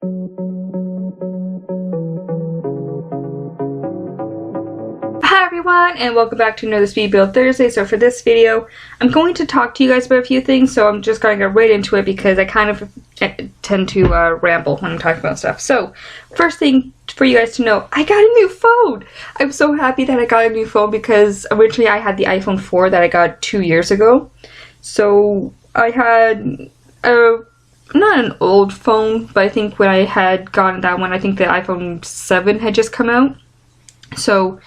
Hi everyone, and welcome back to another Speed Build Thursday. So for this video, I'm going to talk to you guys about a few things, so I'm just going to get right into it because I kind of tend to ramble when I'm talking about stuff. So, first thing for you guys to know, I got a new phone! I'm so happy that I got a new phone because originally I had the iPhone 4 that I got 2 years ago. So, I had not an old phone, but I think when I had gotten that one, I think the iPhone 7 had just come out. So,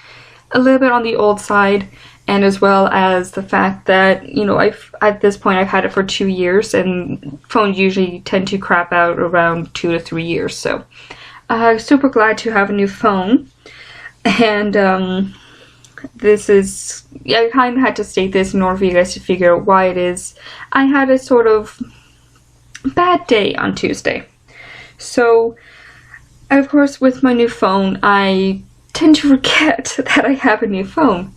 a little bit on the old side, and as well as the fact that, you know, at this point I've had it for 2 years, and phones usually tend to crap out around 2 to 3 years. So, super glad to have a new phone, and this is, I kind of had to state this in order for you guys to figure out why it is. I had a sort of bad day on Tuesday. So, of course, with my new phone, I tend to forget that I have a new phone.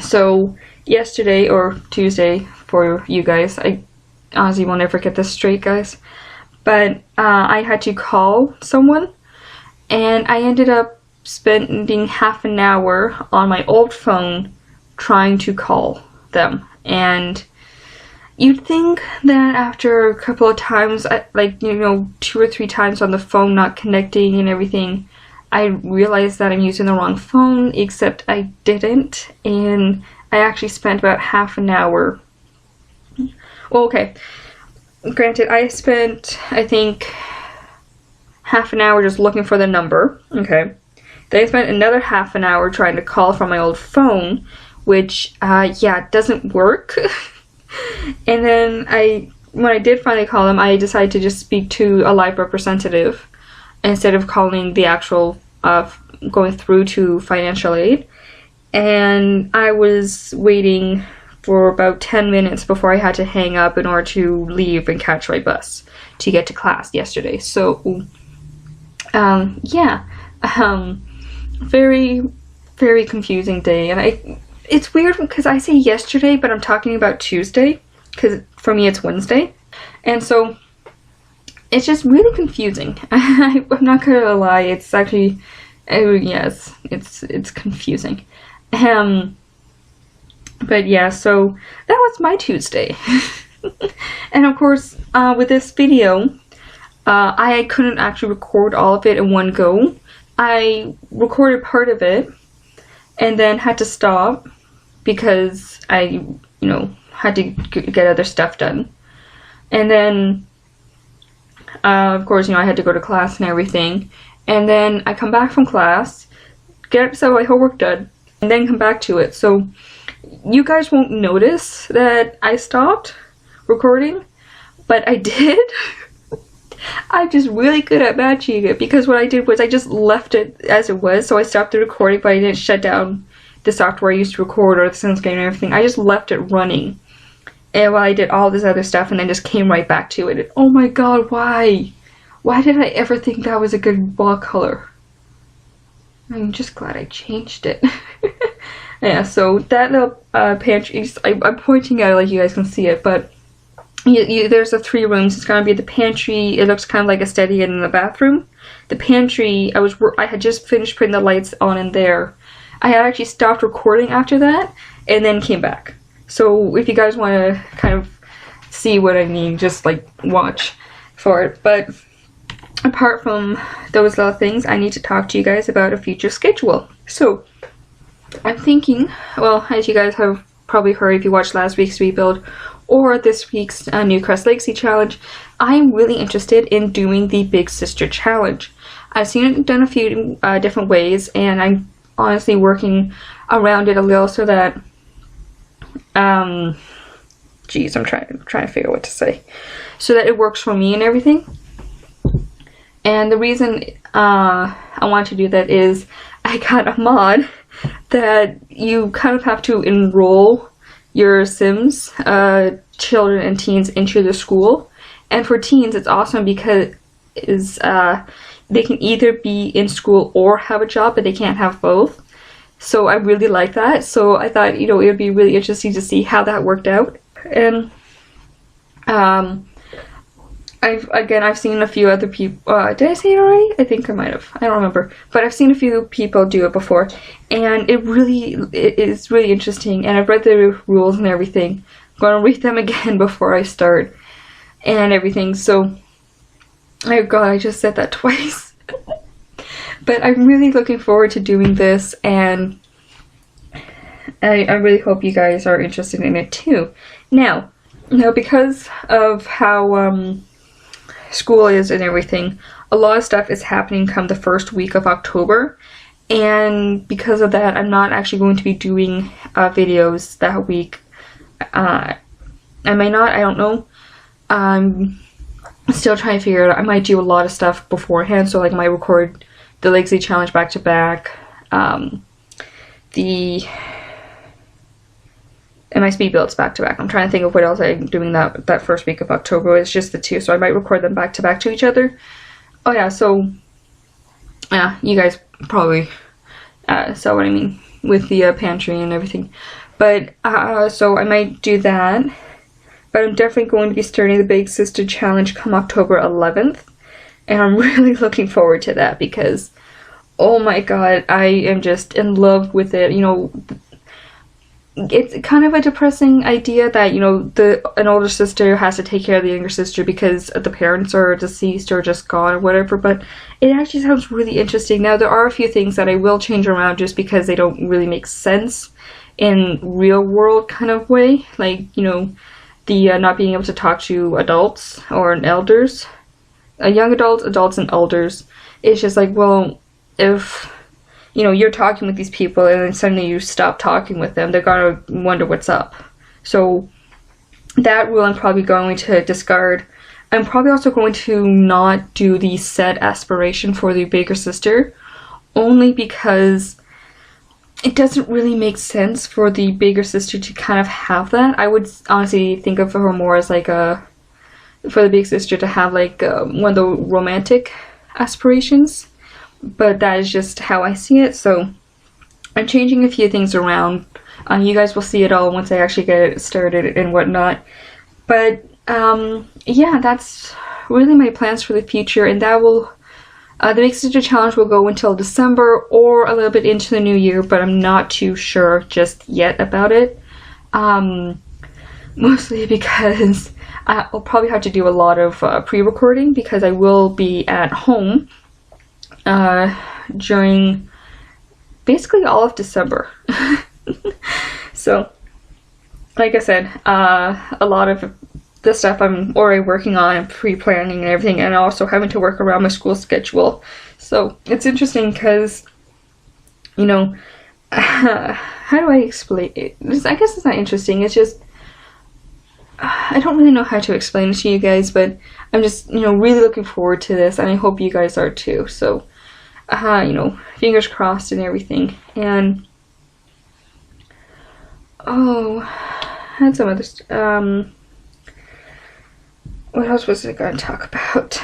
So, yesterday, or Tuesday for you guys, I honestly will never get this straight, guys, but I had to call someone, and I ended up spending half an hour on my old phone trying to call them. And you'd think that after a couple of times, like, you know, 2 or 3 times on the phone not connecting and everything, I realized that I'm using the wrong phone, except I didn't, and I actually spent about half an hour. Well, okay, granted, I spent, I think, half an hour just looking for the number, okay. Then I spent another half an hour trying to call from my old phone, which, yeah, doesn't work. And then when I did finally call them, I decided to just speak to a live representative instead of calling the actual, going through to financial aid. And I was waiting for about 10 minutes before I had to hang up in order to leave and catch my bus to get to class yesterday. So, yeah, very, very confusing day. And it's weird because I say yesterday, but I'm talking about Tuesday, because for me it's Wednesday. And so, it's just really confusing. I'm not gonna lie, it's actually, yes, it's confusing. But yeah, so that was my Tuesday. And of course, with this video, I couldn't actually record all of it in one go. I recorded part of it, and then had to stop, because I, you know, had to get other stuff done. And then, of course, you know, I had to go to class and everything, and then I come back from class, get some of my homework done, and then come back to it. So you guys won't notice that I stopped recording, but I did. I'm just really good at matching it, because what I did was I just left it as it was. So I stopped the recording, but I didn't shut down the software I used to record or the SimScape and everything. I just left it running. And while I did all this other stuff, and then just came right back to it. And oh my god, why? Why did I ever think that was a good wall color? I'm just glad I changed it. Yeah, so that little pantry, I'm pointing at it like you guys can see it, but there's the 3 rooms. It's gonna be the pantry. It looks kind of like a study in the bathroom. The pantry, I had just finished putting the lights on in there. I had actually stopped recording after that, and then came back. So if you guys want to kind of see what I mean, just like watch for it. But apart from those little things, I need to talk to you guys about a future schedule. So I'm thinking, well, as you guys have probably heard if you watched last week's rebuild or this week's Newcrest Legacy Challenge, I'm really interested in doing the Big Sister Challenge. I've seen it done a few different ways, and I'm honestly working around it a little so that geez, I'm trying to figure out what to say, so that it works for me and everything. And the reason I want to do that is I got a mod that you kind of have to enroll your Sims, children and teens, into the school. And for teens, it's awesome because they can either be in school or have a job, but they can't have both. So I really like that. So I thought, you know, it would be really interesting to see how that worked out. And I've seen a few other people. Did I say it already? I think I might have. I don't remember. But I've seen a few people do it before, and it is really interesting. And I've read the rules and everything. I'm going to read them again before I start and everything. So, oh god, I just said that twice. But I'm really looking forward to doing this, and I really hope you guys are interested in it too. Now, because of how school is and everything, a lot of stuff is happening come the first week of October, and because of that, I'm not actually going to be doing videos that week. I may not, I don't know. I'm still trying to figure it out. I might do a lot of stuff beforehand, so like I might record the Legacy Challenge back to back, and my speed builds back to back. I'm trying to think of what else I'm doing that first week of October. It's just the two, so I might record them back to back to each other. Oh yeah, so yeah, you guys probably saw what I mean with the pantry and everything. But so I might do that. But I'm definitely going to be starting the Big Sister Challenge come October 11th, and I'm really looking forward to that because, oh my god, I am just in love with it. You know, it's kind of a depressing idea that, you know, an older sister has to take care of the younger sister because the parents are deceased or just gone or whatever, but it actually sounds really interesting. Now, there are a few things that I will change around just because they don't really make sense in real world kind of way, like, you know, the not being able to talk to adults or elders, young adults and elders. It's just like, well, if you know, you're talking with these people and then suddenly you stop talking with them, they're gonna wonder what's up. So that rule I'm probably going to discard. I'm probably also going to not do the set aspiration for the bigger sister, only because it doesn't really make sense for the bigger sister to kind of have that. I would honestly think of her more as like for the big sister to have like one of the romantic aspirations. But that is just how I see it, so I'm changing a few things around. You guys will see it all once I actually get it started and whatnot. But yeah, that's really my plans for the future, and that will the Big Sister Challenge will go until December or a little bit into the new year, but I'm not too sure just yet about it. Mostly because I'll probably have to do a lot of pre-recording because I will be at home during basically all of December. So, like I said, a lot of the stuff I'm already working on and pre-planning and everything, and also having to work around my school schedule. So it's interesting because, you know, how do I explain it? I guess it's not interesting, it's just I don't really know how to explain it to you guys, but I'm just, you know, really looking forward to this, and I hope you guys are too. So you know, fingers crossed and everything. And oh, I had some other what else was I going to talk about?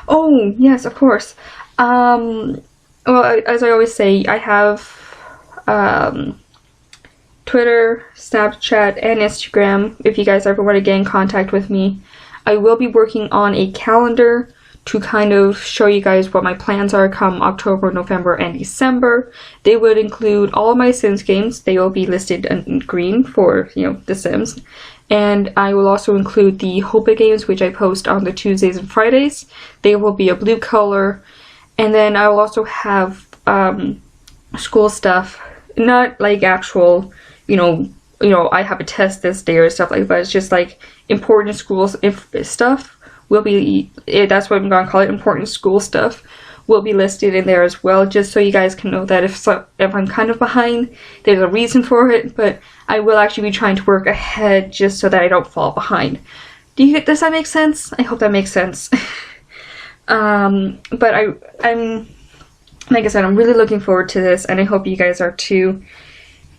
Oh yes, of course. Well, as I always say, I have Twitter, Snapchat, and Instagram. If you guys ever want to get in contact with me, I will be working on a calendar to kind of show you guys what my plans are come October, November, and December. They would include all of my Sims games. They will be listed in green for, you know, The Sims. And I will also include the Hopa games, which I post on the Tuesdays and Fridays. They will be a blue color. And then I will also have school stuff, not like actual, you know, I have a test this day or stuff like that. It's just like important school stuff. Will be, that's what I'm going to call it, important school stuff will be listed in there as well, just so you guys can know that if I'm kind of behind, there's a reason for it, but I will actually be trying to work ahead just so that I don't fall behind. Does that make sense? I hope that makes sense. But I'm, like I said, I'm really looking forward to this, and I hope you guys are too.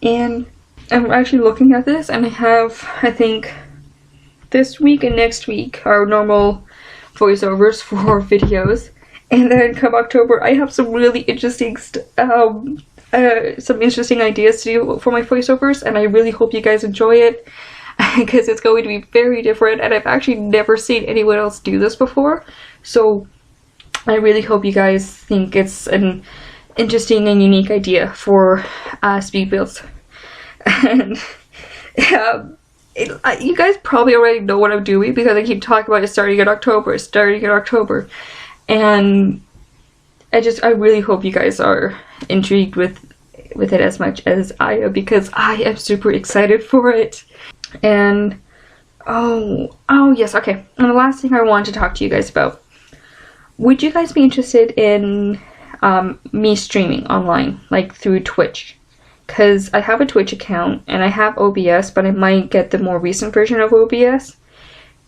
And I'm actually looking at this, and I have, I think, this week and next week are normal voiceovers for videos, and then come October I have some really interesting ideas to do for my voiceovers, and I really hope you guys enjoy it. because it's going to be very different, and I've actually never seen anyone else do this before. So I really hope you guys think it's an interesting and unique idea for speed builds. And you guys probably already know what I'm doing because I keep talking about it starting in October, and I really hope you guys are intrigued with it as much as I am, because I am super excited for it. And oh yes, okay. And the last thing I want to talk to you guys about, would you guys be interested in me streaming online, like through Twitch? Because I have a Twitch account and I have OBS, but I might get the more recent version of OBS.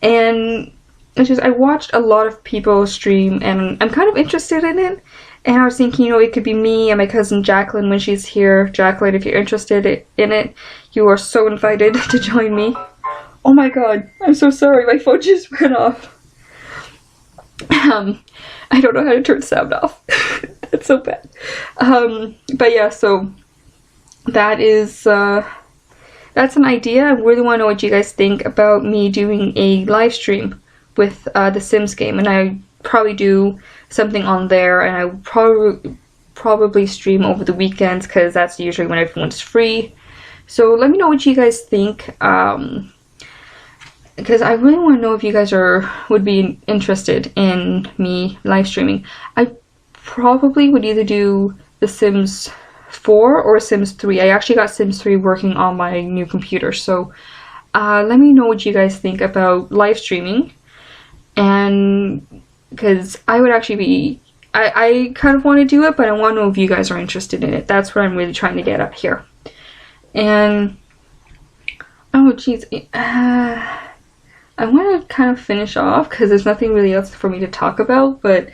And it's just, I watched a lot of people stream and I'm kind of interested in it. And I was thinking, you know, it could be me and my cousin Jacqueline when she's here. Jacqueline, if you're interested in it, you are so invited to join me. Oh my god, I'm so sorry, my phone just went off. I don't know how to turn sound off. That's so bad. But yeah, so that is, that's an idea. I really want to know what you guys think about me doing a live stream with the Sims game, and I probably do something on there, and I would probably stream over the weekends because that's usually when everyone's free. So let me know what you guys think, because I really want to know if you guys would be interested in me live streaming. I probably would either do The Sims 4 or Sims 3. I actually got Sims 3 working on my new computer, so let me know what you guys think about live streaming. And because I would actually be, I kind of want to do it, but I want to know if you guys are interested in it. That's what I'm really trying to get at here. And oh geez, I want to kind of finish off because there's nothing really else for me to talk about, but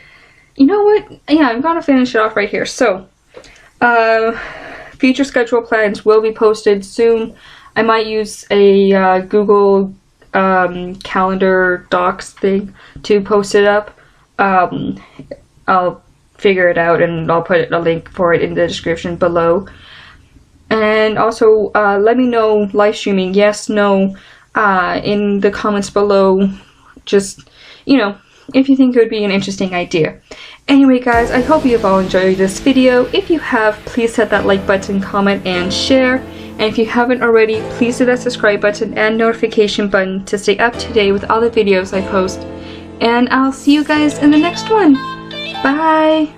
you know what, yeah, I'm gonna finish it off right here. So future schedule plans will be posted soon. I might use a Google calendar docs thing to post it up. I'll figure it out and I'll put a link for it in the description below. And also let me know, live streaming, yes, no, in the comments below. Just, you know, if you think it would be an interesting idea. Anyway guys, I hope you've all enjoyed this video. If you have, please hit that like button, comment, and share. And if you haven't already, please hit that subscribe button and notification button to stay up to date with all the videos I post. And I'll see you guys in the next one. Bye!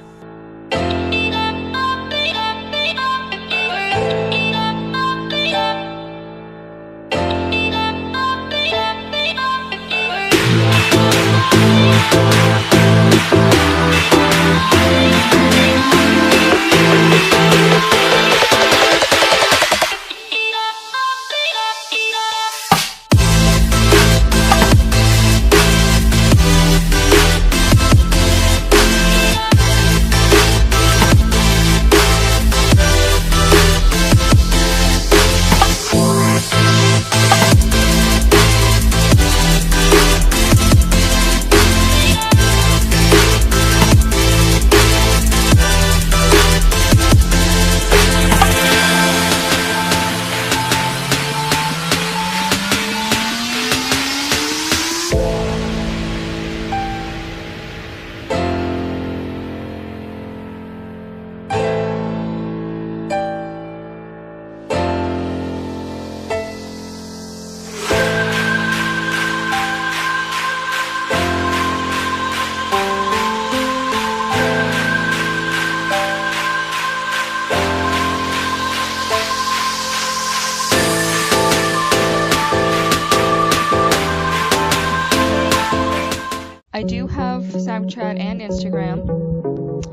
I do have Snapchat and Instagram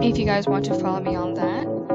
if you guys want to follow me on that.